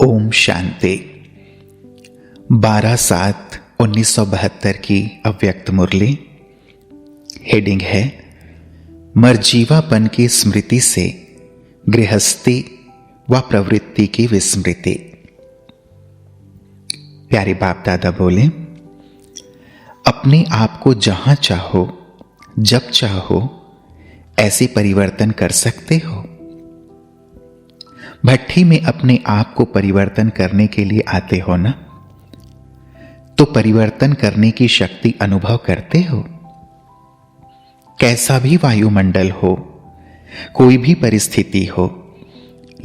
ओम शांति। 12/7/1972 की अव्यक्त मुरली। हेडिंग है मरजीवापन की स्मृति से गृहस्थी व प्रवृत्ति की विस्मृति। प्यारे बाप दादा बोले, अपने आप को जहां चाहो जब चाहो ऐसे परिवर्तन कर सकते हो। भट्ठी में अपने आप को परिवर्तन करने के लिए आते हो ना, तो परिवर्तन करने की शक्ति अनुभव करते हो। कैसा भी वायुमंडल हो, कोई भी परिस्थिति हो,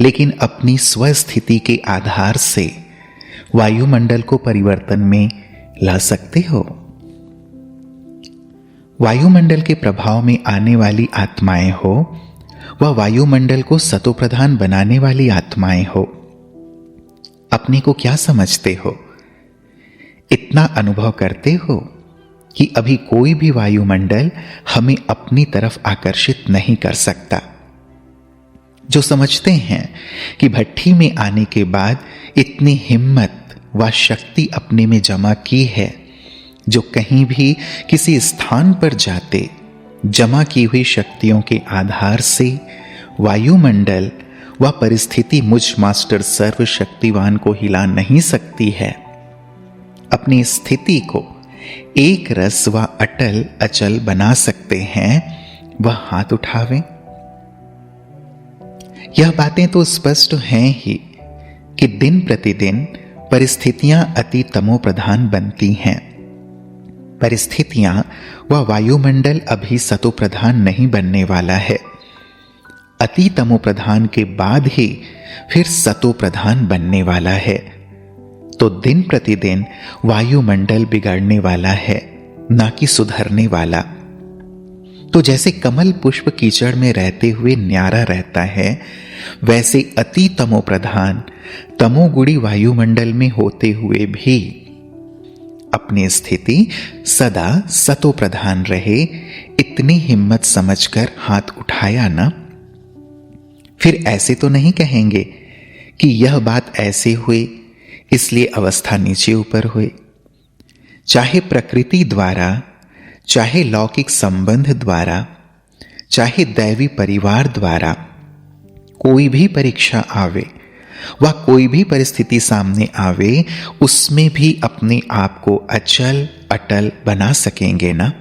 लेकिन अपनी स्वस्थिति के आधार से वायुमंडल को परिवर्तन में ला सकते हो। वायुमंडल के प्रभाव में आने वाली आत्माएं हो, वह वायुमंडल को सतोप्रधान बनाने वाली आत्माएं हो। अपने को क्या समझते हो? इतना अनुभव करते हो कि अभी कोई भी वायुमंडल हमें अपनी तरफ आकर्षित नहीं कर सकता। जो समझते हैं कि भट्ठी में आने के बाद इतनी हिम्मत व शक्ति अपने में जमा की है, जो कहीं भी किसी स्थान पर जाते जमा की हुई शक्तियों के आधार से वायुमंडल व परिस्थिति मुझ मास्टर सर्वशक्तिवान को हिला नहीं सकती है। अपनी स्थिति को एक रस व अटल अचल बना सकते हैं, वह हाथ उठावें। यह बातें तो स्पष्ट हैं ही कि दिन प्रतिदिन परिस्थितियां अति तमो प्रधान बनती हैं। परिस्थितियां व वायुमंडल अभी सतो प्रधान नहीं बनने वाला है। अति तमो प्रधान के बाद ही फिर सतो प्रधान बनने वाला है। तो दिन प्रतिदिन वायुमंडल बिगड़ने वाला है, ना कि सुधरने वाला। तो जैसे कमल पुष्प कीचड़ में रहते हुए न्यारा रहता है, वैसे अति तमो प्रधान तमोगुणी वायुमंडल में होते हुए भी अपनी स्थिति सदा सतो प्रधान रहे, इतनी हिम्मत समझकर हाथ उठाया ना। फिर ऐसे तो नहीं कहेंगे कि यह बात ऐसे हुई इसलिए अवस्था नीचे ऊपर हुई। चाहे प्रकृति द्वारा, चाहे लौकिक संबंध द्वारा, चाहे दैवी परिवार द्वारा कोई भी परीक्षा आवे वह कोई भी परिस्थिति सामने आवे, उसमें भी अपने आप को अचल अटल बना सकेंगे ना।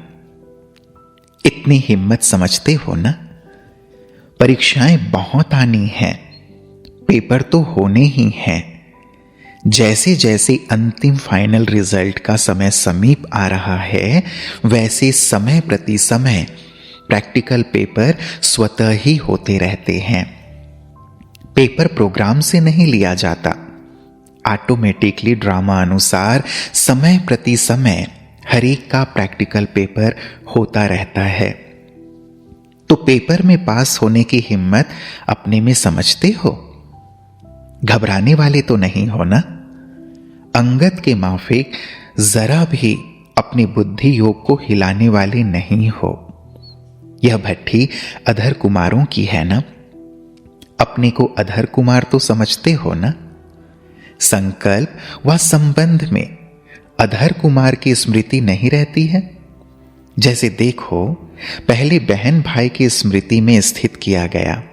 इतनी हिम्मत समझते हो ना। परीक्षाएं बहुत आनी हैं, पेपर तो होने ही हैं। जैसे जैसे अंतिम फाइनल रिजल्ट का समय समीप आ रहा है, वैसे समय प्रति समय प्रैक्टिकल पेपर स्वतः ही होते रहते हैं। पेपर प्रोग्राम से नहीं लिया जाता, ऑटोमेटिकली ड्रामा अनुसार समय प्रति समय हर एक का प्रैक्टिकल पेपर होता रहता है। तो पेपर में पास होने की हिम्मत अपने में समझते हो? घबराने वाले तो नहीं हो ना। अंगत के माफिक जरा भी अपनी बुद्धि योग को हिलाने वाले नहीं हो। यह भट्ठी अधर कुमारों की है ना। अपने को अधर कुमार तो समझते हो ना। संकल्प व संबंध में अधर कुमार की स्मृति नहीं रहती है। जैसे देखो, पहले बहन भाई की स्मृति में स्थित किया गया,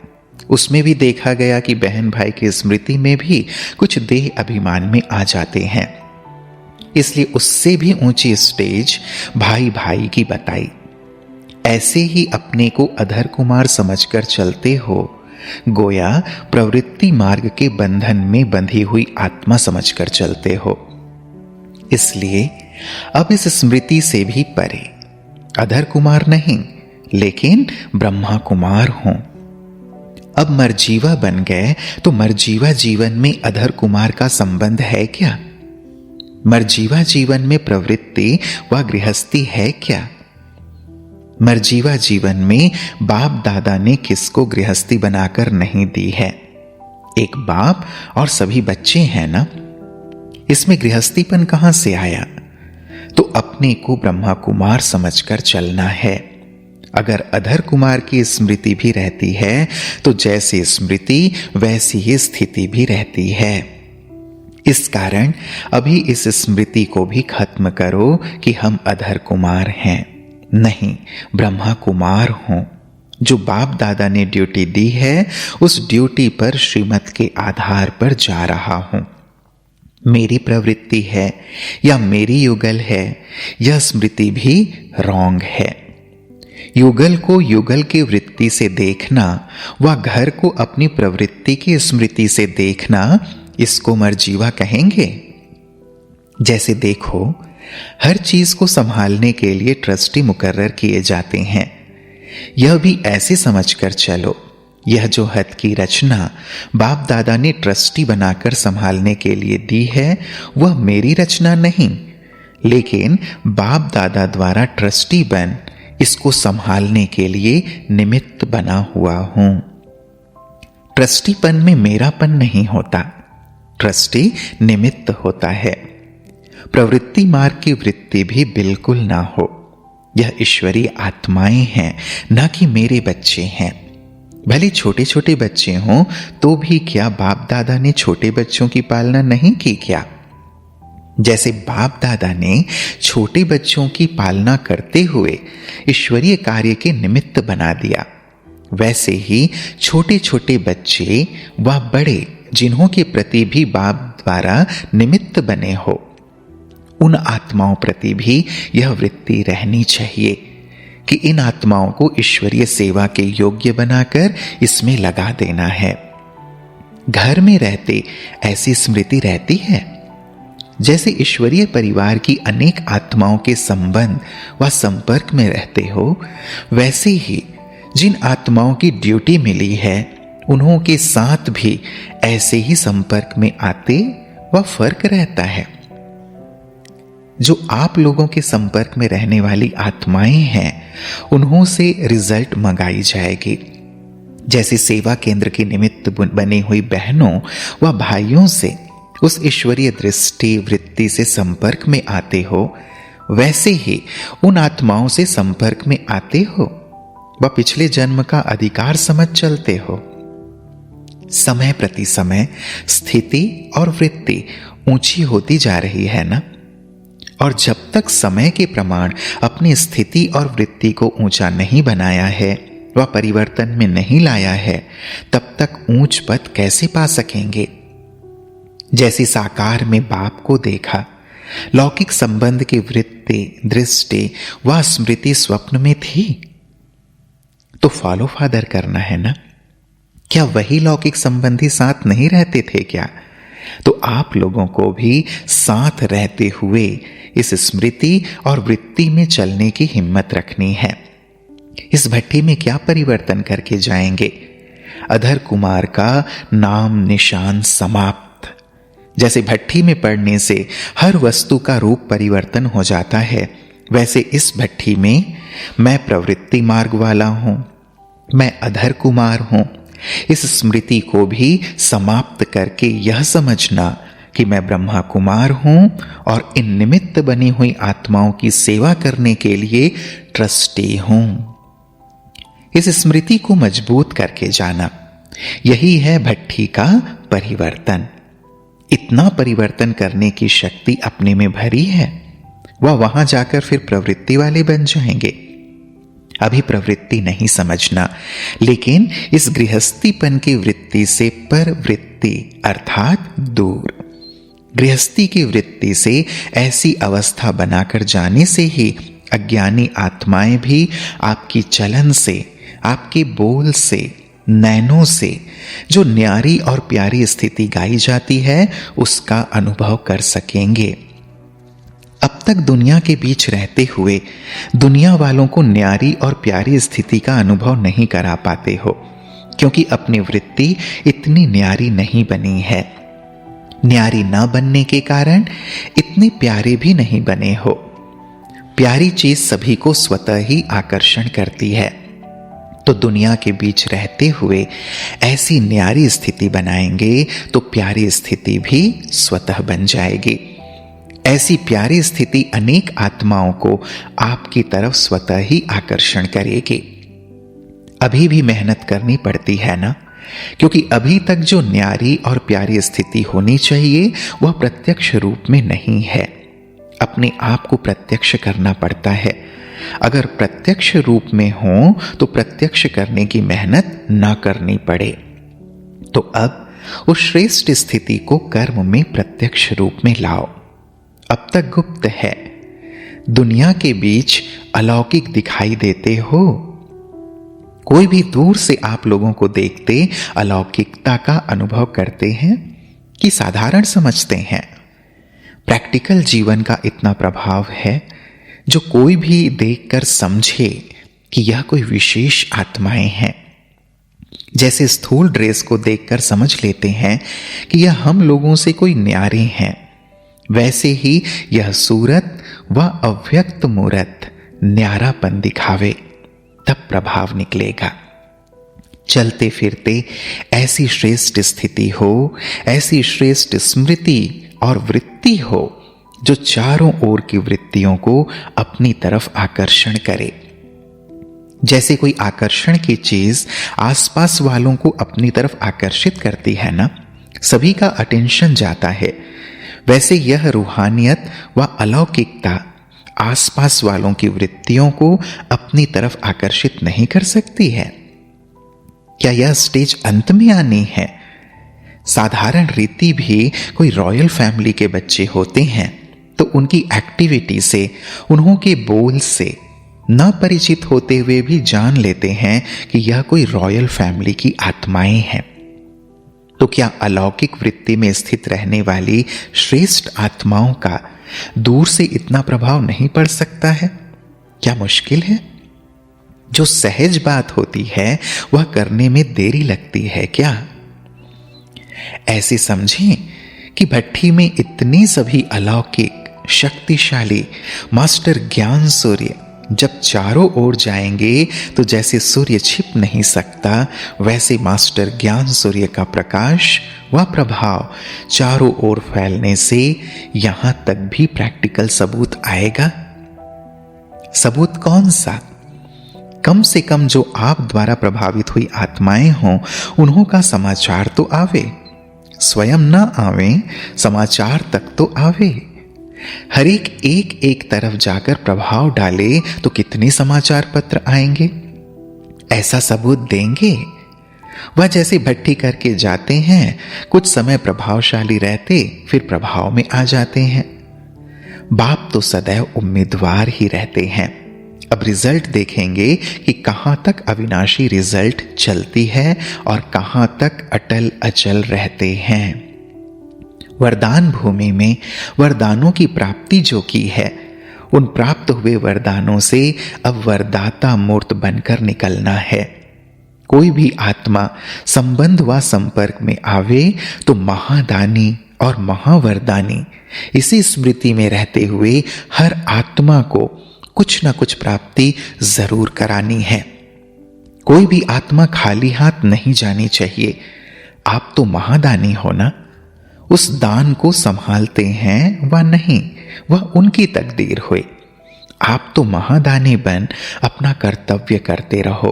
उसमें भी देखा गया कि बहन भाई की स्मृति में भी कुछ देह अभिमान में आ जाते हैं, इसलिए उससे भी ऊंची स्टेज भाई भाई की बताई। ऐसे ही अपने को अधर कुमार समझकर चलते हो, गोया प्रवृत्ति मार्ग के बंधन में बंधी हुई आत्मा समझकर चलते हो। इसलिए अब इस स्मृति से भी परे अधर कुमार नहीं, लेकिन ब्रह्मा कुमार हों। अब मरजीवा बन गए तो मरजीवा जीवन में अधर कुमार का संबंध है क्या? मरजीवा जीवन में प्रवृत्ति व गृहस्थी है क्या? मरजीवा जीवन में बाप दादा ने किसको गृहस्थी बनाकर नहीं दी है। एक बाप और सभी बच्चे हैं ना। इसमें गृहस्थीपन कहां से आया? तो अपने को ब्रह्मा कुमार समझकर चलना है। अगर अधर कुमार की स्मृति भी रहती है तो जैसी स्मृति वैसी ही स्थिति भी रहती है। इस कारण अभी इस स्मृति को भी खत्म करो कि हम अधर कुमार हैं। नहीं, ब्रह्मा कुमार हूं। जो बाप दादा ने ड्यूटी दी है उस ड्यूटी पर श्रीमत के आधार पर जा रहा हूं। मेरी प्रवृत्ति है या मेरी युगल है, यह स्मृति भी रॉन्ग है। युगल को युगल की वृत्ति से देखना व घर को अपनी प्रवृत्ति की स्मृति से देखना, इसको मर्जीवा कहेंगे। जैसे देखो, हर चीज को संभालने के लिए ट्रस्टी मुकर्रर किए जाते हैं। यह भी ऐसे समझकर चलो, यह जो हद की रचना बाप दादा ने ट्रस्टी बनाकर संभालने के लिए दी है, वह मेरी रचना नहीं, लेकिन बाप दादा द्वारा ट्रस्टी बन इसको संभालने के लिए निमित्त बना हुआ हूं। ट्रस्टीपन में मेरापन नहीं होता, ट्रस्टी निमित्त होता है। प्रवृत्ति मार्ग की वृत्ति भी बिल्कुल ना हो। यह ईश्वरीय आत्माएं हैं, ना कि मेरे बच्चे हैं। भले छोटे छोटे बच्चे हों तो भी क्या बाप दादा ने छोटे बच्चों की पालना नहीं की क्या? जैसे बाप दादा ने छोटे बच्चों की पालना करते हुए ईश्वरीय कार्य के निमित्त बना दिया, वैसे ही छोटे छोटे बच्चे व बड़े जिन्हों के प्रति भी बाप द्वारा निमित्त बने हो, उन आत्माओं प्रति भी यह वृत्ति रहनी चाहिए कि इन आत्माओं को ईश्वरीय सेवा के योग्य बनाकर इसमें लगा देना है। घर में रहते ऐसी स्मृति रहती है। जैसे ईश्वरीय परिवार की अनेक आत्माओं के संबंध व संपर्क में रहते हो, वैसे ही जिन आत्माओं की ड्यूटी मिली है उन्हों के साथ भी ऐसे ही संपर्क में आते व फर्क रहता है। जो आप लोगों के संपर्क में रहने वाली आत्माएं हैं, उन्हों से रिजल्ट मंगाई जाएगी। जैसे सेवा केंद्र के निमित्त बनी हुई बहनों व भाइयों से उस ईश्वरीय दृष्टि वृत्ति से संपर्क में आते हो, वैसे ही उन आत्माओं से संपर्क में आते हो व पिछले जन्म का अधिकार समझ चलते हो। समय प्रति समय स्थिति और वृत्ति ऊंची होती जा रही है ना, और जब तक समय के प्रमाण अपनी स्थिति और वृत्ति को ऊंचा नहीं बनाया है व परिवर्तन में नहीं लाया है, तब तक ऊंच पद कैसे पा सकेंगे? जैसे साकार में बाप को देखा, लौकिक संबंध की वृत्ति दृष्टि व स्मृति स्वप्न में थी, तो फॉलो फादर करना है ना। क्या वही लौकिक संबंधी साथ नहीं रहते थे क्या? तो आप लोगों को भी साथ रहते हुए इस स्मृति और वृत्ति में चलने की हिम्मत रखनी है। इस भट्टी में क्या परिवर्तन करके जाएंगे? अधर कुमार का नाम निशान समाप्त। जैसे भट्टी में पड़ने से हर वस्तु का रूप परिवर्तन हो जाता है, वैसे इस भट्टी में मैं प्रवृत्ति मार्ग वाला हूं, मैं अधर कुमार हूं। इस स्मृति को भी समाप्त करके यह समझना कि मैं ब्रह्मा कुमार हूं और इन निमित्त बनी हुई आत्माओं की सेवा करने के लिए ट्रस्टी हूं। इस स्मृति को मजबूत करके जाना, यही है भट्टी का परिवर्तन। इतना परिवर्तन करने की शक्ति अपने में भरी है, वह वहां जाकर फिर प्रवृत्ति वाले बन जाएंगे। अभी प्रवृत्ति नहीं समझना, लेकिन इस गृहस्थीपन की वृत्ति से पर वृत्ति अर्थात दूर, गृहस्थी की वृत्ति से ऐसी अवस्था बनाकर जाने से ही अज्ञानी आत्माएं भी आपकी चलन से, आपके बोल से, नैनों से जो न्यारी और प्यारी स्थिति गाई जाती है उसका अनुभव कर सकेंगे। अब तक दुनिया के बीच रहते हुए दुनिया वालों को न्यारी और प्यारी स्थिति का अनुभव नहीं करा पाते हो, क्योंकि अपनी वृत्ति इतनी न्यारी नहीं बनी है। न्यारी न बनने के कारण इतने प्यारे भी नहीं बने हो। प्यारी चीज सभी को स्वतः ही आकर्षण करती है, तो दुनिया के बीच रहते हुए ऐसी न्यारी स्थिति बनाएंगे तो प्यारी स्थिति भी स्वतः बन जाएगी। ऐसी प्यारी स्थिति अनेक आत्माओं को आपकी तरफ स्वतः ही आकर्षण करेगी। अभी भी मेहनत करनी पड़ती है ना, क्योंकि अभी तक जो न्यारी और प्यारी स्थिति होनी चाहिए वह प्रत्यक्ष रूप में नहीं है। अपने आप को प्रत्यक्ष करना पड़ता है। अगर प्रत्यक्ष रूप में हो तो प्रत्यक्ष करने की मेहनत ना करनी पड़े। तो अब उस श्रेष्ठ स्थिति को कर्म में प्रत्यक्ष रूप में लाओ। अब तक गुप्त है, दुनिया के बीच अलौकिक दिखाई देते हो। कोई भी दूर से आप लोगों को देखते अलौकिकता का अनुभव करते हैं कि साधारण समझते हैं। प्रैक्टिकल जीवन का इतना प्रभाव है जो कोई भी देखकर समझे कि यह कोई विशेष आत्माएं हैं। जैसे स्थूल ड्रेस को देखकर समझ लेते हैं कि यह हम लोगों से कोई न्यारे हैं, वैसे ही यह सूरत व अव्यक्त मूरत न्यारापन दिखावे, तब प्रभाव निकलेगा। चलते फिरते ऐसी श्रेष्ठ स्थिति हो, ऐसी श्रेष्ठ स्मृति और वृत्ति हो जो चारों ओर की वृत्तियों को अपनी तरफ आकर्षण करे। जैसे कोई आकर्षण की चीज आसपास वालों को अपनी तरफ आकर्षित करती है ना, सभी का अटेंशन जाता है, वैसे यह रूहानियत व अलौकिकता आसपास वालों की वृत्तियों को अपनी तरफ आकर्षित नहीं कर सकती है। क्या यह स्टेज अंत में आनी है? साधारण रीति भी कोई रॉयल फैमिली के बच्चे होते हैं तो उनकी एक्टिविटी से, उन्हों के बोल से न परिचित होते हुए भी जान लेते हैं कि यह कोई रॉयल फैमिली की आत्माएं हैं। तो क्या अलौकिक वृत्ति में स्थित रहने वाली श्रेष्ठ आत्माओं का दूर से इतना प्रभाव नहीं पड़ सकता है? क्या मुश्किल है? जो सहज बात होती है वह करने में देरी लगती है क्या? ऐसे समझें कि भट्ठी में इतनी सभी अलौकिक शक्तिशाली मास्टर ज्ञान सूर्य जब चारों ओर जाएंगे तो जैसे सूर्य छिप नहीं सकता, वैसे मास्टर ज्ञान सूर्य का प्रकाश व प्रभाव चारों ओर फैलने से यहां तक भी प्रैक्टिकल सबूत आएगा। सबूत कौन सा? कम से कम जो आप द्वारा प्रभावित हुई आत्माएं हों उन्हों का समाचार तो आवे। स्वयं ना आवे, समाचार तक तो आवे। हर एक एक तरफ जाकर प्रभाव डाले तो कितने समाचार पत्र आएंगे? ऐसा सबूत देंगे। वह जैसे भट्टी करके जाते हैं, कुछ समय प्रभावशाली रहते फिर प्रभाव में आ जाते हैं। बाप तो सदैव उम्मीदवार ही रहते हैं। अब रिजल्ट देखेंगे कि कहां तक अविनाशी रिजल्ट चलती है और कहां तक अटल अचल रहते हैं। वरदान भूमि में वरदानों की प्राप्ति जो की है, उन प्राप्त हुए वरदानों से अब वरदाता मूर्त बनकर निकलना है। कोई भी आत्मा संबंध व संपर्क में आवे तो महादानी और महावरदानी इसी स्मृति में रहते हुए हर आत्मा को कुछ न कुछ प्राप्ति जरूर करानी है। कोई भी आत्मा खाली हाथ नहीं जानी चाहिए। आप तो महादानी हो ना, उस दान को संभालते हैं व नहीं, वह उनकी तकदीर हुई। आप तो महादानी बन अपना कर्तव्य करते रहो,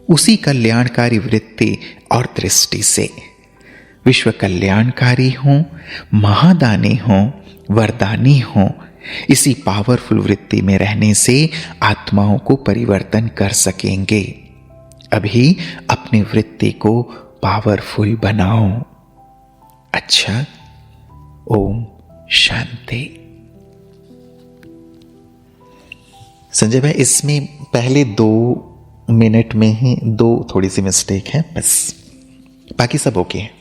उसी कल्याणकारी वृत्ति और दृष्टि से। विश्व कल्याणकारी हो, महादानी हो, वरदानी हो, इसी पावरफुल वृत्ति में रहने से आत्माओं को परिवर्तन कर सकेंगे। अभी अपनी वृत्ति को पावरफुल बनाओ। अच्छा, ओम शांति। संजय भाई, इसमें पहले 2 मिनट में ही 2 थोड़ी सी मिस्टेक है, बस बाकी सब ओके है।